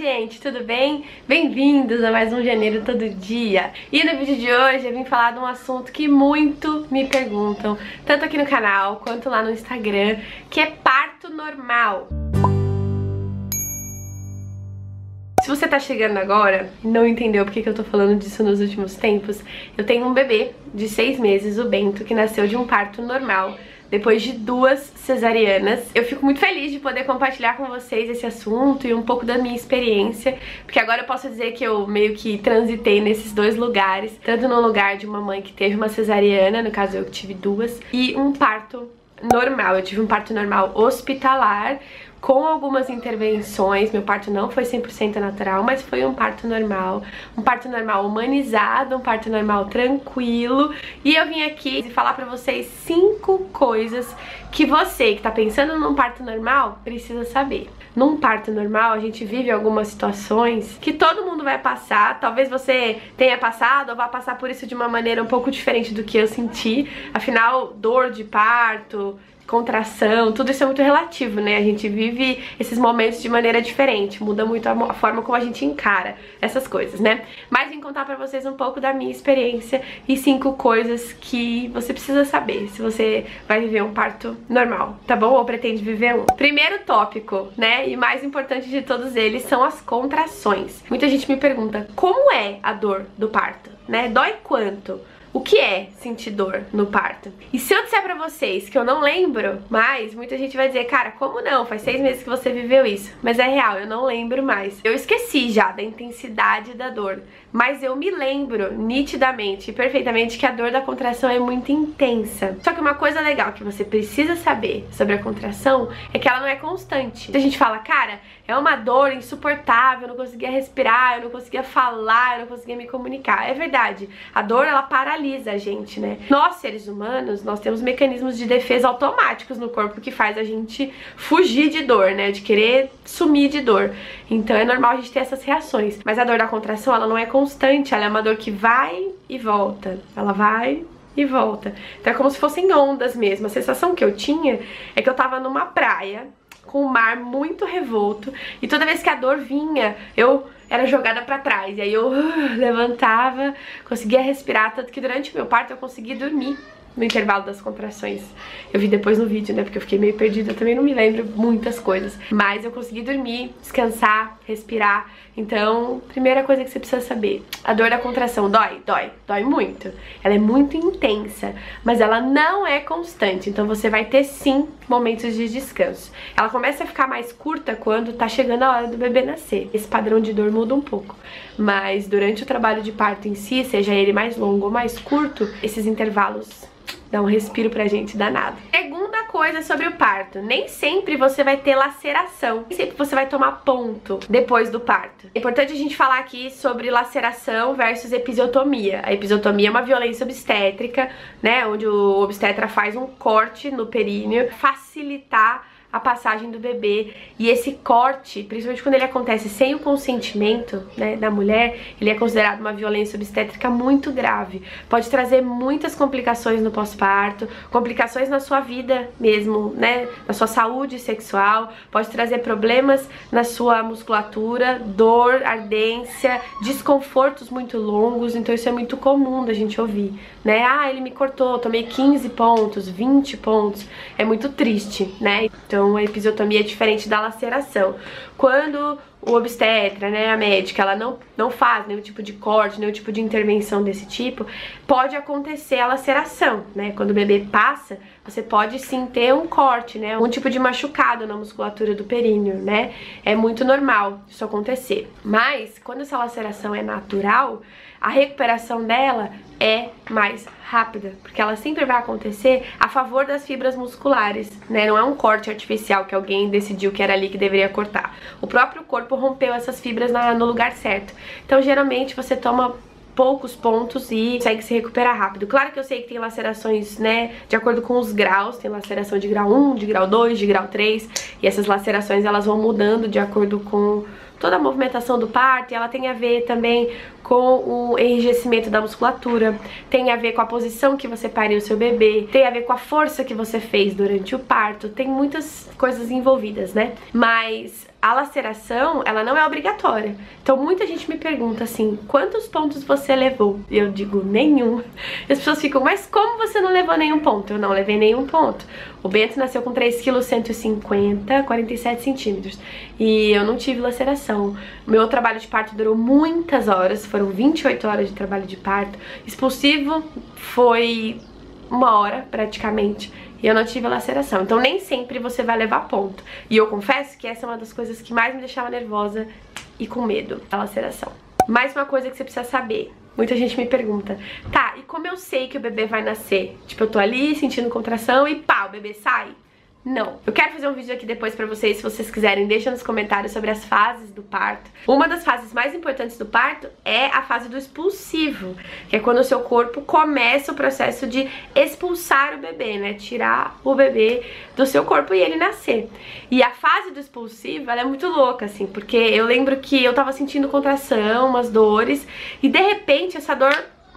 gente, tudo bem? Bem-vindos a mais um Janeiro Todo Dia. E no vídeo de hoje eu vim falar de um assunto que muito me perguntam, tanto aqui no canal quanto lá no Instagram, que é parto normal. Se você tá chegando agora e não entendeu porque que eu tô falando disso nos últimos tempos, eu tenho um bebê de 6 meses, o Bento, que nasceu de um parto normal, depois de 2 cesarianas. Eu fico muito feliz de poder compartilhar com vocês esse assunto e um pouco da minha experiência, porque agora eu posso dizer que eu meio que transitei nesses 2 lugares, tanto no lugar de uma mãe que teve uma cesariana, no caso eu que tive 2, e um parto normal. Eu tive um parto normal hospitalar, com algumas intervenções. Meu parto não foi 100% natural, mas foi um parto normal humanizado, um parto normal tranquilo. E eu vim aqui falar pra vocês 5 coisas que você que tá pensando num parto normal precisa saber. Num parto normal a gente vive algumas situações que todo mundo vai passar. Talvez você tenha passado ou vá passar por isso de uma maneira um pouco diferente do que eu senti. Afinal, dor de parto, contração, tudo isso é muito relativo, né? A gente vive esses momentos de maneira diferente, muda muito a forma como a gente encara essas coisas, né? Mas vim contar pra vocês um pouco da minha experiência e 5 coisas que você precisa saber se você vai viver um parto normal, tá bom? Ou pretende viver um. Primeiro tópico, né? E mais importante de todos eles são as contrações. Muita gente me pergunta, como é a dor do parto, né? Dói quanto? O que é sentir dor no parto? E se eu disser pra vocês que eu não lembro mais, muita gente vai dizer, cara, como não? Faz 6 meses que você viveu isso. Mas é real, eu não lembro mais. Eu esqueci já da intensidade da dor, mas eu me lembro nitidamente e perfeitamente que a dor da contração é muito intensa. Só que uma coisa legal que você precisa saber sobre a contração é que ela não é constante. A gente fala, cara, é uma dor insuportável, eu não conseguia respirar, eu não conseguia falar, eu não conseguia me comunicar. É verdade, a dor ela paralisa a gente, né? Nós, seres humanos, nós temos mecanismos de defesa automáticos no corpo que faz a gente fugir de dor, né? De querer sumir de dor. Então é normal a gente ter essas reações. Mas a dor da contração, ela não é constante, ela é uma dor que vai e volta. Ela vai e volta. Então é como se fossem ondas mesmo. A sensação que eu tinha é que eu tava numa praia com o mar muito revolto e toda vez que a dor vinha, eu era jogada pra trás. E aí eu levantava, conseguia respirar, tanto que durante o meu parto eu consegui dormir no intervalo das contrações. Eu vi depois no vídeo, né, porque eu fiquei meio perdida, eu também não me lembro muitas coisas. Mas eu consegui dormir, descansar, respirar. Então, primeira coisa que você precisa saber, a dor da contração dói muito. Ela é muito intensa, mas ela não é constante, então você vai ter sim momentos de descanso. Ela começa a ficar mais curta quando tá chegando a hora do bebê nascer. Esse padrão de dor muda um pouco, mas durante o trabalho de parto em si, seja ele mais longo ou mais curto, esses intervalos dá um respiro pra gente danado. Segunda coisa sobre o parto, nem sempre você vai ter laceração, nem sempre você vai tomar ponto depois do parto. É importante a gente falar aqui sobre laceração versus episiotomia. A episiotomia é uma violência obstétrica, né, onde o obstetra faz um corte no períneo, facilitar a passagem do bebê, e esse corte, principalmente quando ele acontece sem o consentimento, né, da mulher, ele é considerado uma violência obstétrica muito grave. Pode trazer muitas complicações no pós-parto, complicações na sua vida mesmo, né, na sua saúde sexual, pode trazer problemas na sua musculatura, dor, ardência, desconfortos muito longos. Então isso é muito comum da gente ouvir, né, ah, ele me cortou, tomei 15 pontos, 20 pontos, é muito triste, né. Então a episiotomia é diferente da laceração. Quando o obstetra, né, a médica, ela não faz nenhum tipo de corte, nenhum tipo de intervenção desse tipo, pode acontecer a laceração, né? Quando o bebê passa, você pode sim ter um corte, né? Um tipo de machucado na musculatura do períneo, né? É muito normal isso acontecer. Mas, quando essa laceração é natural, a recuperação dela é mais rápida, porque ela sempre vai acontecer a favor das fibras musculares, né? Não é um corte artificial que alguém decidiu que era ali que deveria cortar. O próprio corpo rompeu essas fibras no lugar certo. Então, geralmente, você toma poucos pontos e consegue se recuperar rápido. Claro que eu sei que tem lacerações, né, de acordo com os graus. Tem laceração de grau 1, de grau 2, de grau 3. E essas lacerações, elas vão mudando de acordo com toda a movimentação do parto, e ela tem a ver também com o enrijecimento da musculatura, tem a ver com a posição que você pariu o seu bebê, tem a ver com a força que você fez durante o parto, tem muitas coisas envolvidas, né? Mas a laceração, ela não é obrigatória. Então muita gente me pergunta assim, quantos pontos você levou? E eu digo, nenhum. E as pessoas ficam, mas como você não levou nenhum ponto? Eu não levei nenhum ponto. O Bento nasceu com 3 kg 150, 47 centímetros. E eu não tive laceração. Meu trabalho de parto durou muitas horas, foram 28 horas de trabalho de parto. Expulsivo foi 1 hora praticamente. E eu não tive laceração, então nem sempre você vai levar ponto. E eu confesso que essa é uma das coisas que mais me deixava nervosa e com medo, a laceração. Mais uma coisa que você precisa saber. Muita gente me pergunta, tá, e como eu sei que o bebê vai nascer? Tipo, eu tô ali sentindo contração e pá, o bebê sai? Não. Eu quero fazer um vídeo aqui depois pra vocês, se vocês quiserem, deixa nos comentários sobre as fases do parto. Uma das fases mais importantes do parto é a fase do expulsivo, que é quando o seu corpo começa o processo de expulsar o bebê, né? Tirar o bebê do seu corpo e ele nascer. E a fase do expulsivo, ela é muito louca, assim, porque eu lembro que eu tava sentindo contração, umas dores, e de repente essa dor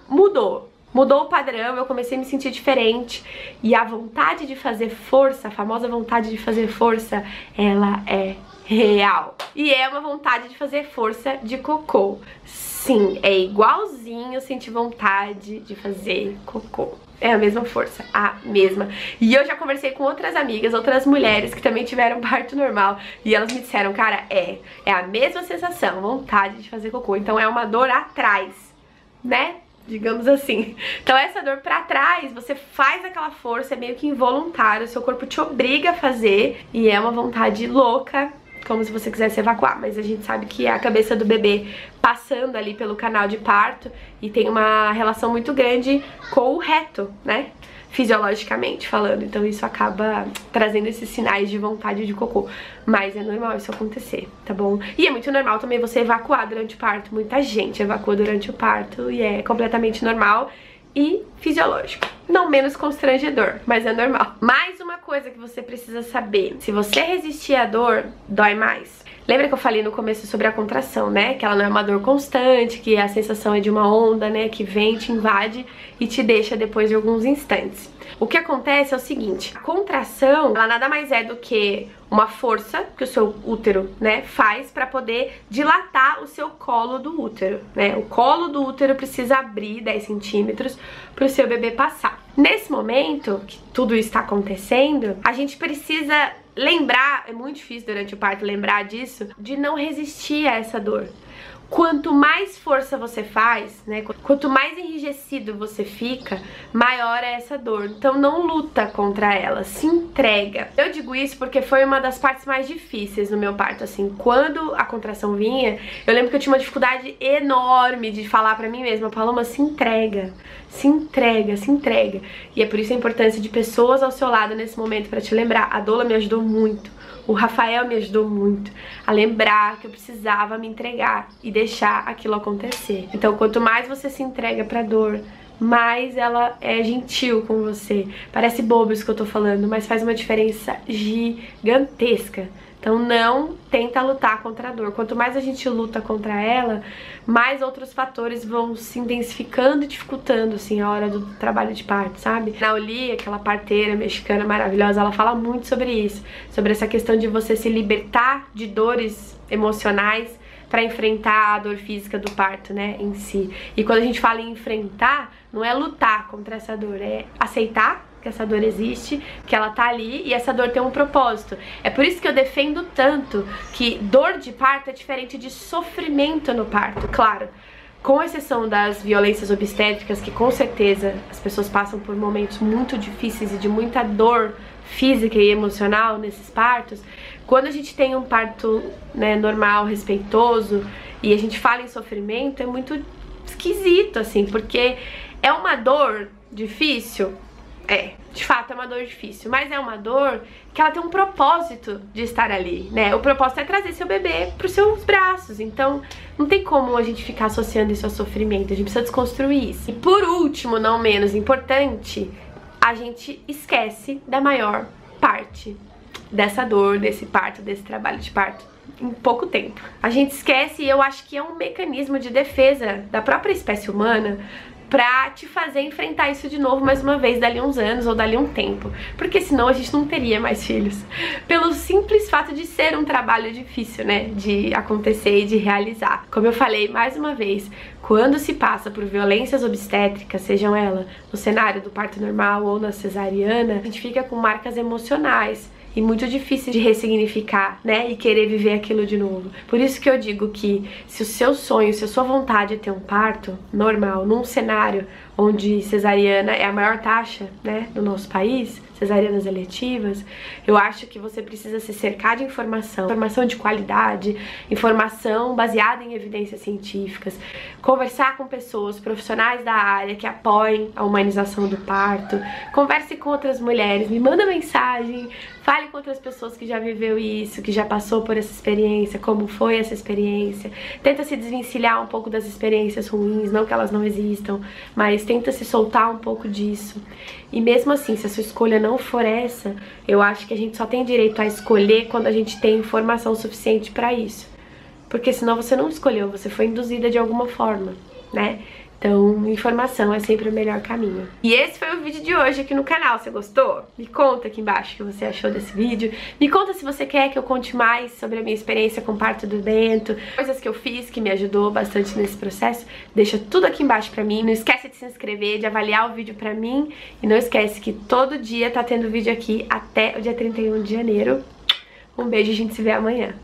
mudou. Mudou o padrão, eu comecei a me sentir diferente. E a vontade de fazer força, a famosa vontade de fazer força, ela é real. E é uma vontade de fazer força de cocô. Sim, é igualzinho sentir vontade de fazer cocô. É a mesma força, a mesma. E eu já conversei com outras amigas, outras mulheres que também tiveram parto normal. E elas me disseram, cara, é a mesma sensação, vontade de fazer cocô. Então é uma dor atrás, né? Digamos assim. Então essa dor pra trás, você faz aquela força, é meio que involuntário, seu corpo te obriga a fazer e é uma vontade louca, como se você quisesse evacuar, mas a gente sabe que é a cabeça do bebê passando ali pelo canal de parto e tem uma relação muito grande com o reto, né? Fisiologicamente falando, então isso acaba trazendo esses sinais de vontade de cocô, mas é normal isso acontecer, tá bom? E é muito normal também você evacuar durante o parto, muita gente evacua durante o parto e é completamente normal e fisiológico, não menos constrangedor, mas é normal. Mais uma coisa que você precisa saber, se você resistir à dor, dói mais. Lembra que eu falei no começo sobre a contração, né? Que ela não é uma dor constante, que a sensação é de uma onda, né? Que vem, te invade e te deixa depois de alguns instantes. O que acontece é o seguinte, a contração, ela nada mais é do que uma força que o seu útero, né, faz para poder dilatar o seu colo do útero, né? O colo do útero precisa abrir 10 centímetros para o seu bebê passar. Nesse momento que tudo isso está acontecendo, a gente precisa lembrar, é muito difícil durante o parto lembrar disso, de não resistir a essa dor. Quanto mais força você faz, né, quanto mais enrijecido você fica, maior é essa dor. Então não luta contra ela, se entrega. Eu digo isso porque foi uma das partes mais difíceis no meu parto, assim, quando a contração vinha, eu lembro que eu tinha uma dificuldade enorme de falar pra mim mesma, Paloma, se entrega, se entrega, se entrega. E é por isso a importância de pessoas ao seu lado nesse momento pra te lembrar. A Dola me ajudou muito. O Rafael me ajudou muito a lembrar que eu precisava me entregar e deixar aquilo acontecer. Então, quanto mais você se entrega pra dor, mais ela é gentil com você. Parece bobo isso que eu tô falando, mas faz uma diferença gigantesca. Então não tenta lutar contra a dor. Quanto mais a gente luta contra ela, mais outros fatores vão se intensificando e dificultando, assim, a hora do trabalho de parto, sabe? A Oli, aquela parteira mexicana maravilhosa, ela fala muito sobre isso. Sobre essa questão de você se libertar de dores emocionais para enfrentar a dor física do parto, né, em si. E quando a gente fala em enfrentar, não é lutar contra essa dor, é aceitar que essa dor existe, que ela tá ali e essa dor tem um propósito. É por isso que eu defendo tanto que dor de parto é diferente de sofrimento no parto. Claro, com exceção das violências obstétricas, que com certeza as pessoas passam por momentos muito difíceis e de muita dor física e emocional nesses partos, quando a gente tem um parto, né, normal, respeitoso, e a gente fala em sofrimento, é muito esquisito, assim, porque é uma dor difícil. É, de fato é uma dor difícil, mas é uma dor que ela tem um propósito de estar ali, né? O propósito é trazer seu bebê pros seus braços, então não tem como a gente ficar associando isso a sofrimento, a gente precisa desconstruir isso. E por último, não menos importante, a gente esquece da maior parte dessa dor, desse parto, desse trabalho de parto em pouco tempo. A gente esquece, e eu acho que é um mecanismo de defesa da própria espécie humana, pra te fazer enfrentar isso de novo mais uma vez dali uns anos ou dali um tempo, porque senão a gente não teria mais filhos, pelo simples fato de ser um trabalho difícil, né, de acontecer e de realizar. Como eu falei mais uma vez, quando se passa por violências obstétricas, sejam elas no cenário do parto normal ou na cesariana, a gente fica com marcas emocionais e muito difícil de ressignificar, né, e querer viver aquilo de novo. Por isso que eu digo que se o seu sonho, se a sua vontade é ter um parto normal, num cenário onde cesariana é a maior taxa, né, no nosso país, cesarianas eletivas, eu acho que você precisa se cercar de informação de qualidade, informação baseada em evidências científicas, conversar com pessoas, profissionais da área que apoiem a humanização do parto, converse com outras mulheres, me manda mensagem, fale com outras pessoas que já viveu isso, que já passou por essa experiência, como foi essa experiência, tenta se desvencilhar um pouco das experiências ruins, não que elas não existam, mas tenta se soltar um pouco disso. E mesmo assim, se a sua escolha não for essa, eu acho que a gente só tem direito a escolher quando a gente tem informação suficiente pra isso. Porque senão você não escolheu, você foi induzida de alguma forma, né? Então, informação é sempre o melhor caminho. E esse foi o vídeo de hoje aqui no canal. Você gostou? Me conta aqui embaixo o que você achou desse vídeo. Me conta se você quer que eu conte mais sobre a minha experiência com o parto do Bento, coisas que eu fiz que me ajudou bastante nesse processo. Deixa tudo aqui embaixo pra mim. Não esquece de se inscrever, de avaliar o vídeo pra mim. E não esquece que todo dia tá tendo vídeo aqui até o dia 31 de janeiro. Um beijo e a gente se vê amanhã.